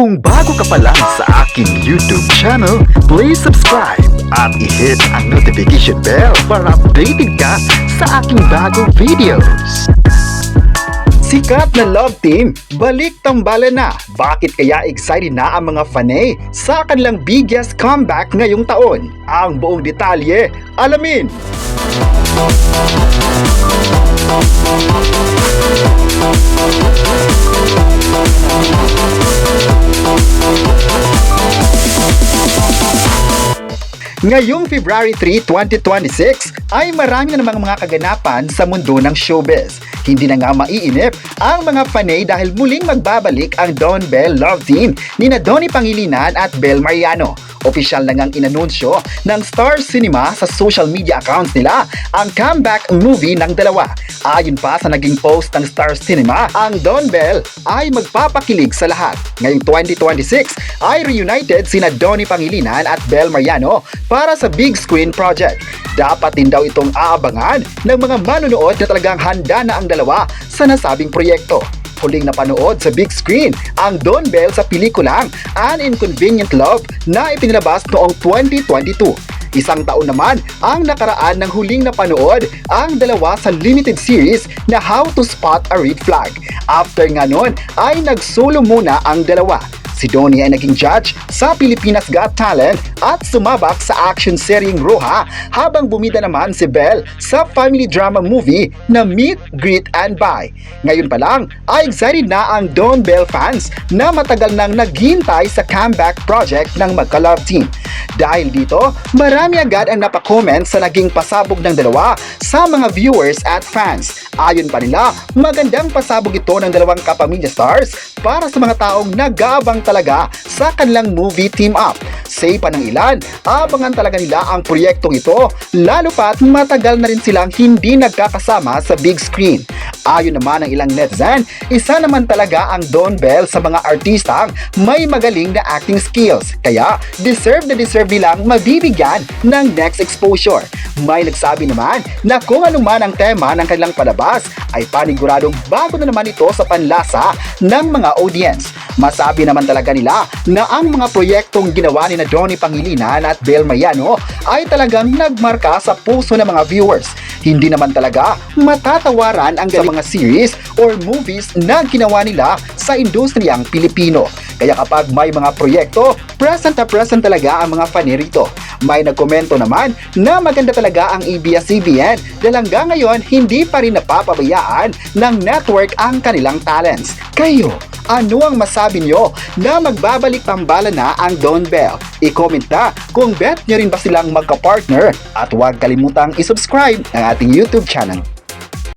Kung bago ka pa lang sa aking YouTube channel, please subscribe at i-hit ang notification bell para updated ka sa aking bagong videos. Sikat na love team, balik tambalan na. Bakit kaya excited na ang mga fanay sa kanilang biggest comeback ngayong taon? Ang buong detalye, alamin! Ngayong February 3, 2026 ay marami na namang mga kaganapan sa mundo ng showbiz. Hindi na nga maiinip ang mga fanay dahil muling magbabalik ang Don Bell love team ni Donnie Pangilinan at Bel Mariano. Opisyal na ngang inanunsyo ng Star Cinema sa social media accounts nila ang comeback movie ng dalawa. Ayon pa sa naging post ng Star Cinema, ang Don Bell ay magpapakilig sa lahat. Ngayong 2026 ay reunited sina Donnie Pangilinan at Bel Mariano para sa big screen project. Dapat din daw itong aabangan ng mga manonood na talagang handa na ang dalawa sa nasabing proyekto. Huling napanood sa big screen ang Don Bell sa pelikulang An Inconvenient Love na ipinilabas noong 2022. Isang taon naman ang nakaraan ng huling napanood ang dalawa sa limited series na How to Spot a Red Flag. After nga nun ay nagsolo muna ang dalawa. Si Donnie ay naging judge sa Pilipinas Got Talent at sumabak sa action seryeng Roja, habang bumida naman si Bel sa family drama movie na Meet, Greet and Buy. Ngayon pa lang ay excited na ang Don Bell fans na matagal nang naghihintay sa comeback project ng magka-love team. Dahil dito, marami agad ang napakomment sa naging pasabog ng dalawa sa mga viewers at fans. Ayon pa nila, magandang pasabog ito ng dalawang kapamilya stars para sa mga taong nag-aabang talaga sa kanilang movie team up. Say pa ng ilan, abangan talaga nila ang proyektong ito, lalo pa't matagal na rin silang hindi nagkakasama sa big screen. Ayon naman ng ilang netizen, isa naman talaga ang Don Bell sa mga artistang may magaling na acting skills, kaya deserve nilang mabibigyan ng next exposure. May nagsabi naman na kung ano man ang tema ng kanilang palabas ay paniguradong bago na naman ito sa panlasa ng mga audience. Masabi naman talaga nila na ang mga proyektong ginawa ni Donnie Pangilinan at Bel Mariano ay talagang nagmarka sa puso ng mga viewers. Hindi naman talaga matatawaran ang sa mga series or movies na ginawa nila sa industriyang Pilipino. Kaya kapag may mga proyekto, present na present talaga ang mga fan rito. May nagkomento naman na maganda talaga ang ABS-CBN dahil hanggang ngayon hindi pa rin napapabayaan ng network ang kanilang talents. Kayo, ano ang masabi nyo na magbabalik tambala na ang Don Bell? I-comment na kung bet nyo rin ba silang magka-partner at huwag kalimutang i-subscribe ng ating YouTube channel.